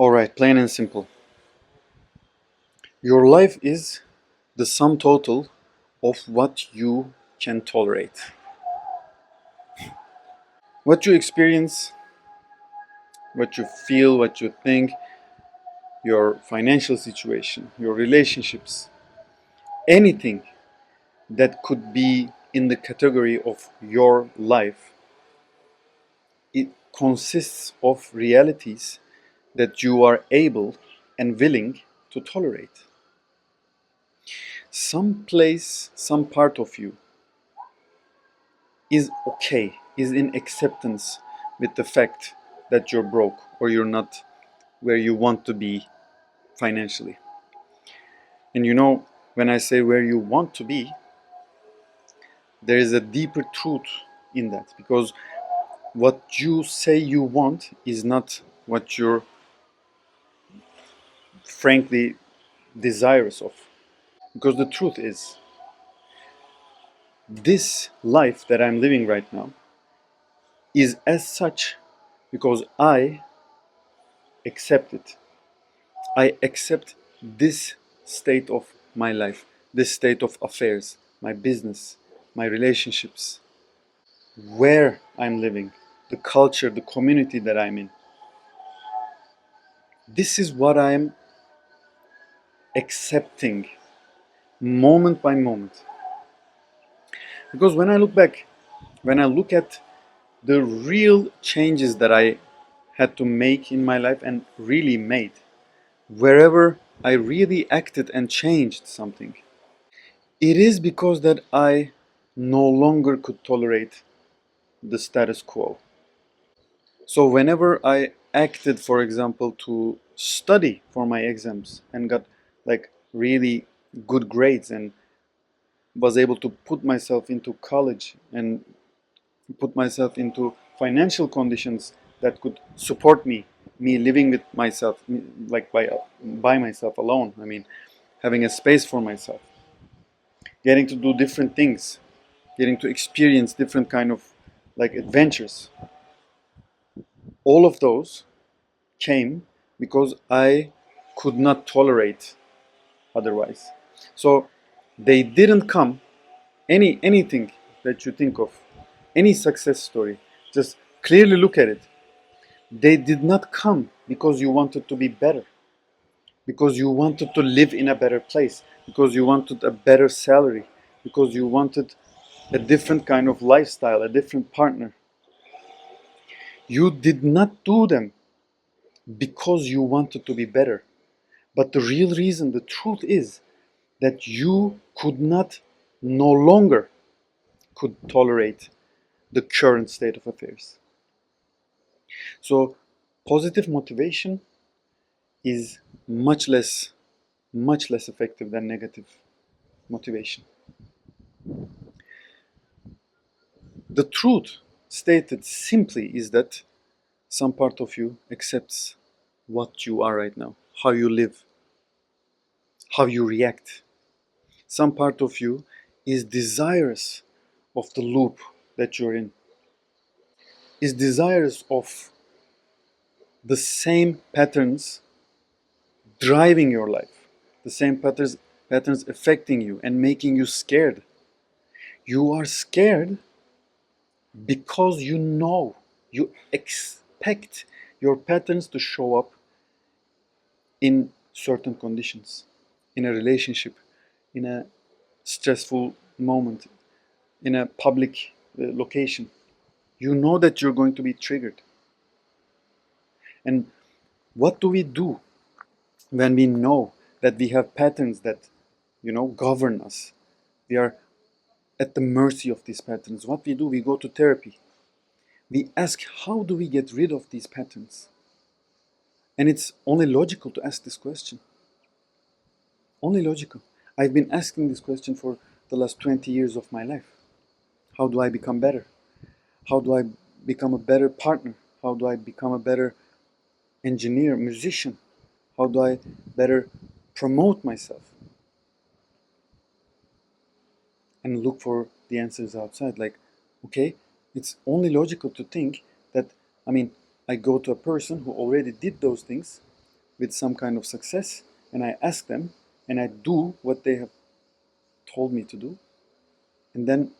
Alright, plain and simple. Your life is the sum total of what you can tolerate. What you experience, what you feel, what you think, your financial situation, your relationships, anything that could be in the category of your life, it consists of realities that you are able and willing to tolerate. Some place, some part of you is okay, is in acceptance with the fact that you're broke or you're not where you want to be financially. And when I say where you want to be, there is a deeper truth in that, because what you say you want is not what you're frankly desirous of. Because the truth is, this life that I'm living right now is as such because I accept it. I accept this state of my life, this state of affairs, my business, my relationships, where I'm living, the culture, the community that I'm in. This is what I'm accepting moment by moment. Because when I look back, when I look at the real changes that I had to make in my life and really made, wherever I really acted and changed something, it is because that I no longer could tolerate the status quo. So whenever I acted, for example, to study for my exams and got like really good grades and was able to put myself into college and put myself into financial conditions that could support me living with myself, like by myself alone. I mean, having a space for myself, getting to do different things, getting to experience different kind of like adventures. All of those came because I could not tolerate otherwise. So they didn't come, anything that you think of, any success story, just clearly look at it. They did not come because you wanted to be better, because you wanted to live in a better place, because you wanted a better salary, because you wanted a different kind of lifestyle, a different partner. You did not do them because you wanted to be better. But the real reason, the truth is that you could not, no longer could tolerate the current state of affairs. So positive motivation is much less effective than negative motivation. The truth stated simply is that some part of you accepts what you are right now, how you live, how you react. Some part of you is desirous of the loop that you're in, is desirous of the same patterns driving your life, the same patterns affecting you and making you scared. You are scared because you expect your patterns to show up in certain conditions, in a relationship, in a stressful moment, in a public location. You know that you're going to be triggered. And what do we do when we know that we have patterns that, govern us? We are at the mercy of these patterns. What we do, we go to therapy. We ask, how do we get rid of these patterns? And it's only logical to ask this question. Only logical. I've been asking this question for the last 20 years of my life. How do I become better? How do I become a better partner? How do I become a better engineer, musician? How do I better promote myself? And look for the answers outside. Like, okay, it's only logical to think that, I go to a person who already did those things, with some kind of success, and I ask them, and I do what they have told me to do, and then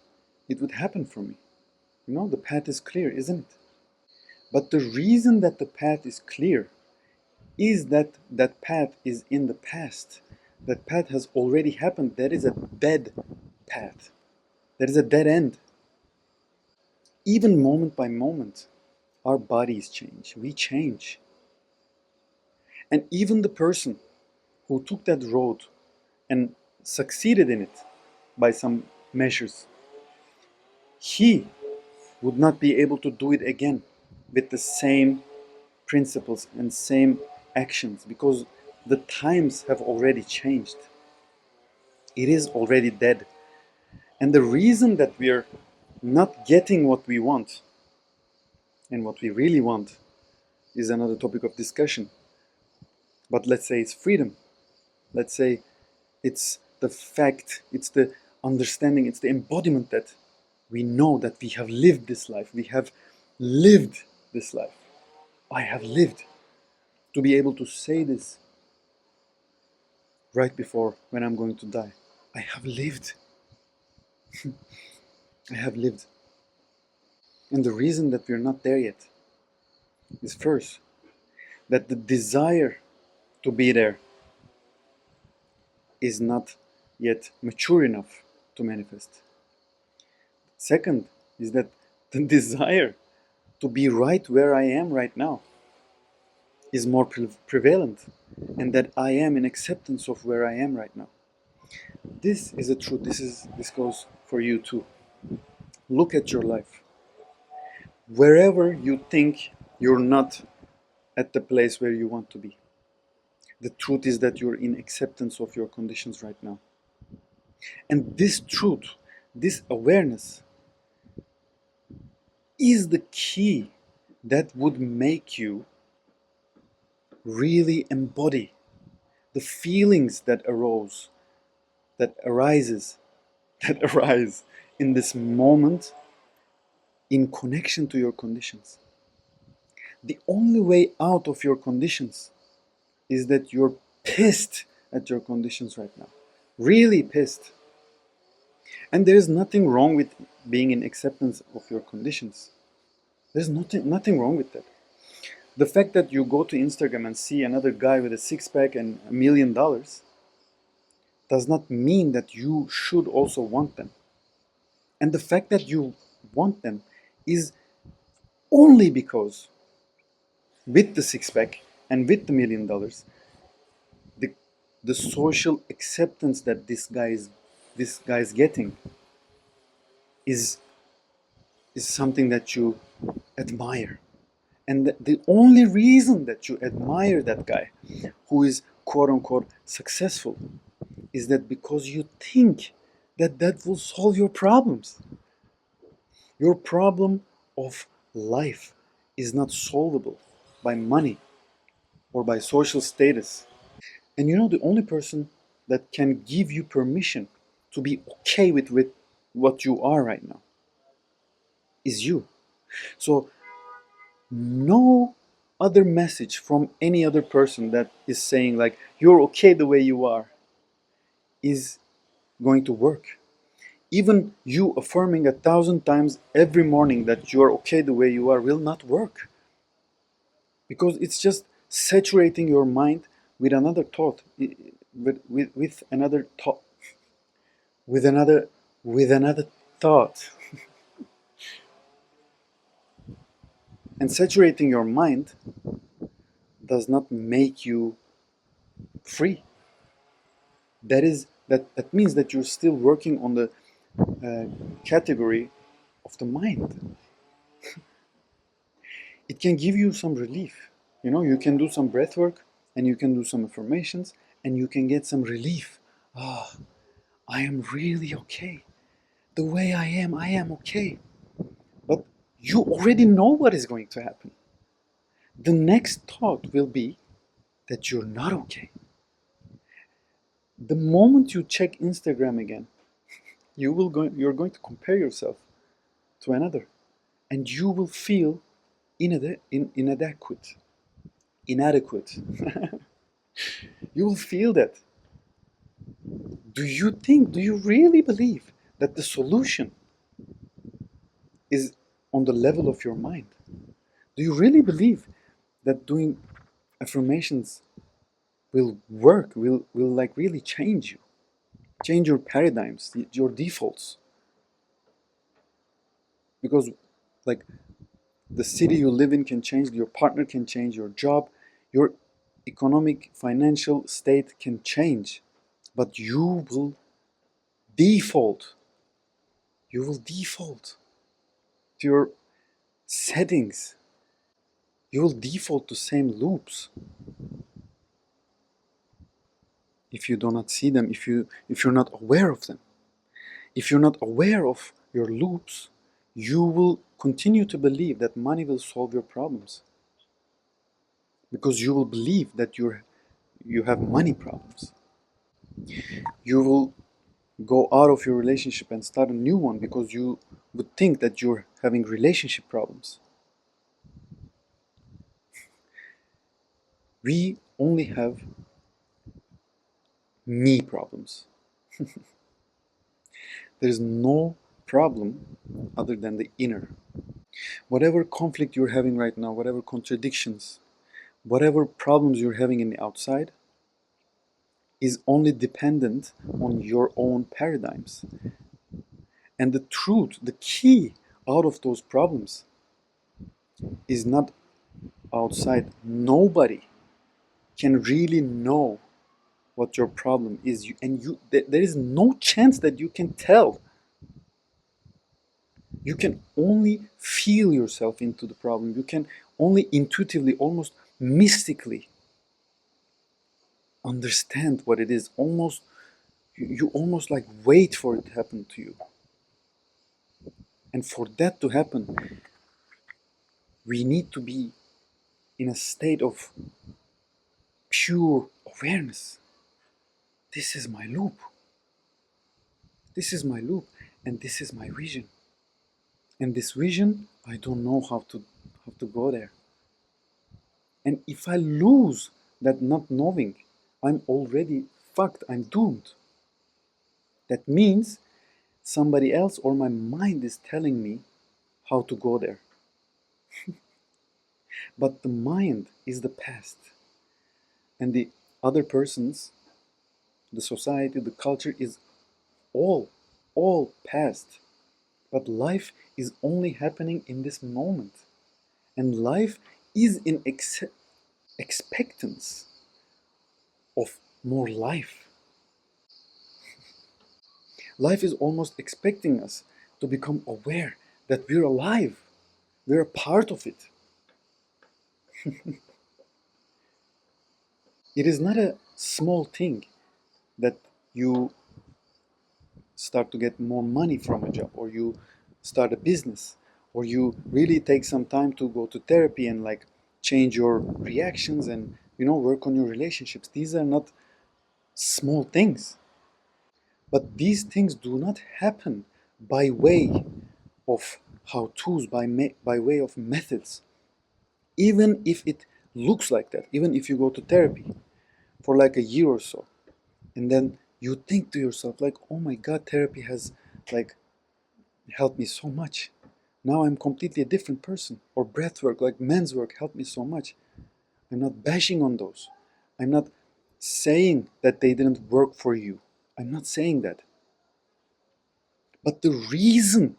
it would happen for me. The path is clear, isn't it? But the reason that the path is clear is that that path is in the past. That path has already happened. That is a dead path. That is a dead end. Even moment by moment, our bodies change. We change. And even the person who took that road and succeeded in it by some measures, he would not be able to do it again with the same principles and same actions, because the times have already changed. It is already dead. And the reason that we are not getting what we want and what we really want is another topic of discussion. But let's say it's freedom. Let's say it's the fact, it's the understanding, it's the embodiment that we know that we have lived this life. We have lived this life. I have lived. To be able to say this right before when I'm going to die. I have lived. I have lived. And the reason that we're not there yet is first, that the desire to be there is not yet mature enough to manifest. Second is that the desire to be right where I am right now is more prevalent, and that I am in acceptance of where I am right now. This is a truth. This goes for you too. Look at your life. Wherever you think you're not at the place where you want to be, the truth is that you're in acceptance of your conditions right now. And this truth, this awareness, is the key that would make you really embody the feelings that arise that arise in this moment in connection to your conditions. The only way out of your conditions is that you're pissed at your conditions right now. Really pissed. And there is nothing wrong with being in acceptance of your conditions. There's nothing wrong with that. The fact that you go to Instagram and see another guy with a six-pack and $1 million does not mean that you should also want them. And the fact that you want them is only because with the six-pack and with the $1 million, the social acceptance that this guy is getting is something that you admire. And the only reason that you admire that guy who is quote unquote successful is that because you think that that will solve your problems. Your problem of life is not solvable by money or by social status. And the only person that can give you permission to be okay with what you are right now is you. So no other message from any other person that is saying like you're okay the way you are is going to work. Even you affirming 1,000 times every morning that you are okay the way you are will not work, because it's just saturating your mind with another thought, with another thought, with another thought. And saturating your mind does not make you free. That means that you're still working on the category of the mind. It can give you some relief. You can do some breath work and you can do some affirmations and you can get some relief. Ah, I am really okay. The way I am okay. But you already know what is going to happen. The next thought will be that you're not okay. The moment you check Instagram again, you're going to compare yourself to another, and you will feel inadequate. You will feel that. Do you really believe that the solution is on the level of your mind? Do you really believe that doing affirmations will work, will like really change your paradigms, your defaults? Because like the city you live in can change, your partner can change, your job, your economic, financial state can change, but default, you will default to your settings. You will default to same loops if you do not see them, if you're not aware of them. If you're not aware of your loops, you will continue to believe that money will solve your problems because you will believe that you have money problems. You will go out of your relationship and start a new one because you would think that you're having relationship problems. We only have me problems. There is no problem other than the inner. Whatever conflict you're having right now, whatever contradictions, whatever problems you're having in the outside is only dependent on your own paradigms. And the truth, the key out of those problems is not outside. Nobody can really know what your problem is. There is no chance that you can tell. You can only feel yourself into the problem. You can only intuitively, almost mystically understand what it is. You almost like wait for it to happen to you. And for that to happen, we need to be in a state of pure awareness. This is my loop. This is my loop, and this is my vision. And this vision, I don't know how to go there. And if I lose that not knowing, I'm already fucked. I'm doomed. That means somebody else or my mind is telling me how to go there. But the mind is the past, and the other persons, the society, the culture is all past. But life is only happening in this moment. And life is in expectance of more life. Life is almost expecting us to become aware that we're alive. We're a part of it. It is not a small thing that you start to get more money from a job, or you start a business, or you really take some time to go to therapy and like change your reactions and work on your relationships. These are not small things, but these things do not happen by way of how to's, by way of methods. Even if it looks like that, even if you go to therapy for like a year or so, and then you think to yourself like, oh my god, therapy has like helped me so much, now I'm completely a different person. Or breath work, like men's work, helped me so much. I'm not bashing on those. I'm not saying that they didn't work for you. I'm not saying that. But the reason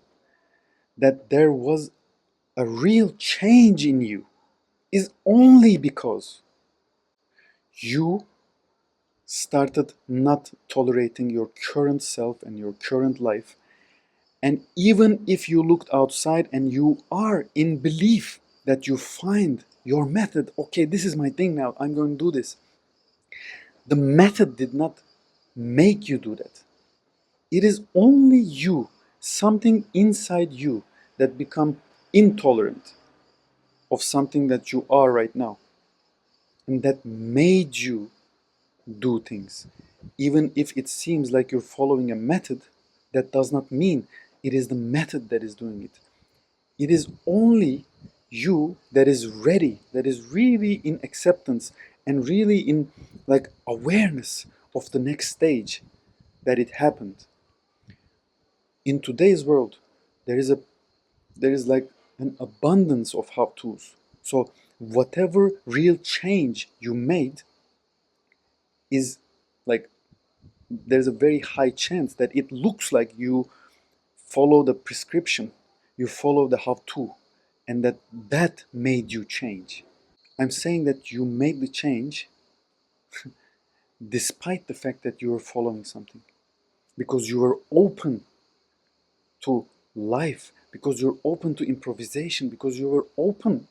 that there was a real change in you is only because you started not tolerating your current self and your current life. And even if you looked outside and you are in belief that you find your method, okay, this is my thing now, I'm going to do this. The method did not make you do that. It is only you, something inside you, that become intolerant of something that you are right now. And that made you do things. Even if it seems like you're following a method, that does not mean it is the method that is doing it. It is only you that is ready, that is really in acceptance and really in like awareness of the next stage that it happened. In today's world, there is a there is like an abundance of how-tos. So whatever real change you made is like, there's a very high chance that it looks like you follow the prescription, you follow the how-to, and that made you change. I'm saying that you made the change despite the fact that you were following something, because you were open to life, because you're open to improvisation, because you were open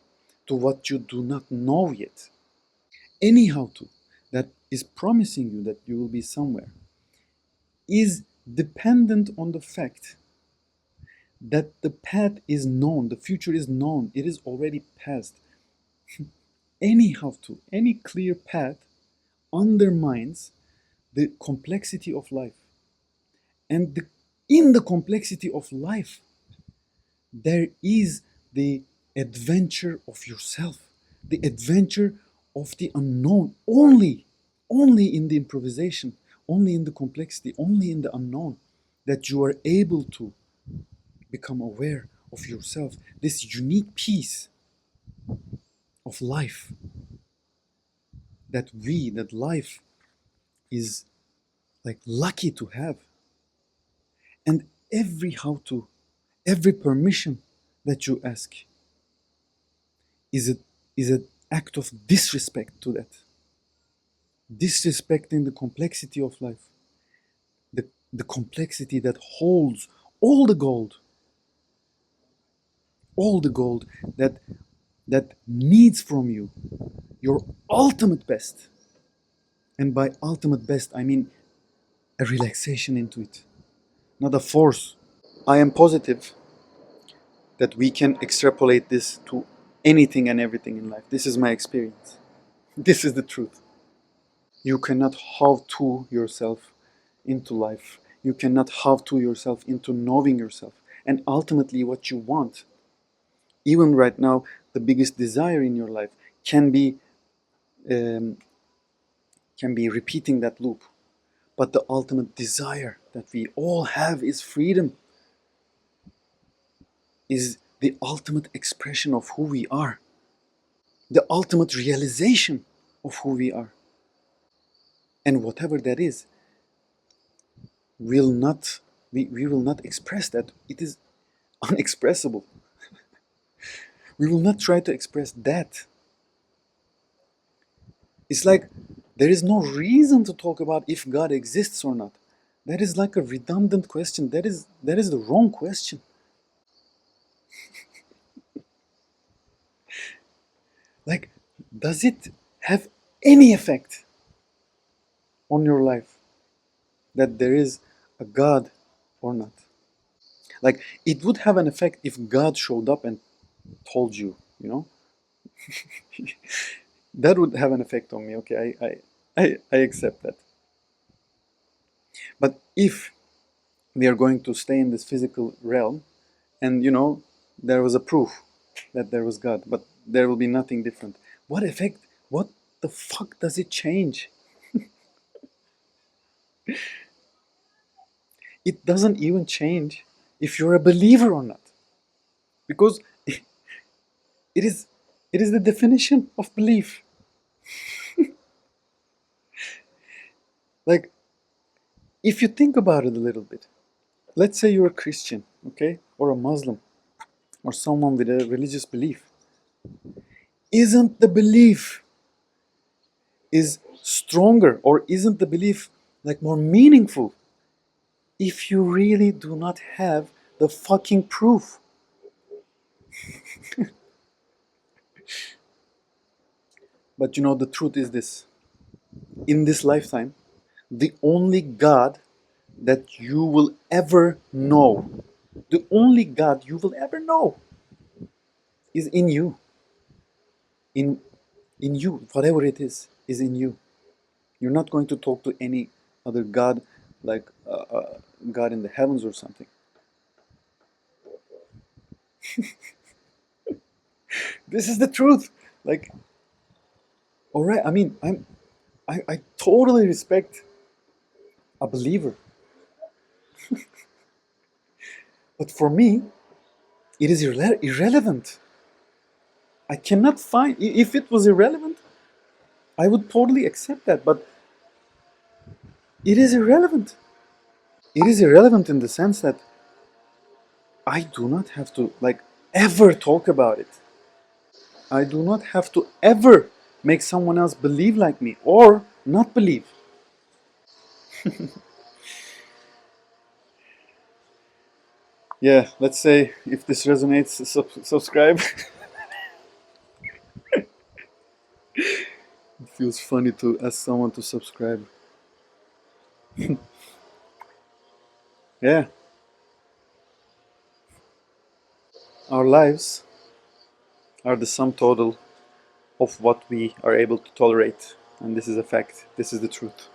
to what you do not know yet. Any how to that is promising you that you will be somewhere is dependent on the fact that the path is known, the future is known, it is already past. Any how to, any clear path undermines the complexity of life. And in the complexity of life, there is the adventure of yourself, the adventure of the unknown, only in the improvisation, only in the complexity, only in the unknown, that you are able to become aware of yourself, this unique piece of life that life is like lucky to have. And every how to, every permission that you ask is a is an act of disrespect to that, disrespecting the complexity of life, the complexity that holds all the gold, all the gold that needs from you your ultimate best. And by ultimate best, I mean a relaxation into it, not a force. I am positive that we can extrapolate this to anything and everything in life. This is my experience. This is the truth. You cannot how to yourself into life. You cannot how to yourself into knowing yourself. And ultimately, what you want, even right now, the biggest desire in your life um, can be repeating that loop. But the ultimate desire that we all have is freedom, is the ultimate expression of who we are, the ultimate realization of who we are. And whatever that is, will not we will not express that. It is unexpressible. We will not try to express that. It's like there is no reason to talk about if God exists or not. That is like a redundant question. That is the wrong question. Like, does it have any effect on your life that there is a God or not? Like, it would have an effect if God showed up and told you, you know? That would have an effect on me. Okay, I accept that. But if we are going to stay in this physical realm, and there was a proof that there was God, but there will be nothing different. What effect? What the fuck does it change? It doesn't even change if you're a believer or not, because it is it is the definition of belief. Like, if you think about it a little bit, let's say you're a Christian, okay, or a Muslim, or someone with a religious belief. Isn't the belief is stronger, or isn't the belief like more meaningful if you really do not have the fucking proof? But the truth is this: in this lifetime, the only God that you will ever know, the only God you will ever know, is in you. In in you, whatever it is in you. You're not going to talk to any other God, like God in the heavens or something. This is the truth. Like, All right, I mean, I totally respect a believer, but for me, it is irrelevant. I cannot find. If it was irrelevant, I would totally accept that. But it is irrelevant. It is irrelevant in the sense that I do not have to like ever talk about it. I do not have to ever make someone else believe like me or not believe. Yeah, let's say if this resonates, subscribe. It feels funny to ask someone to subscribe. Yeah, our lives are the sum total of what we are able to tolerate. And this is a fact. This is the truth.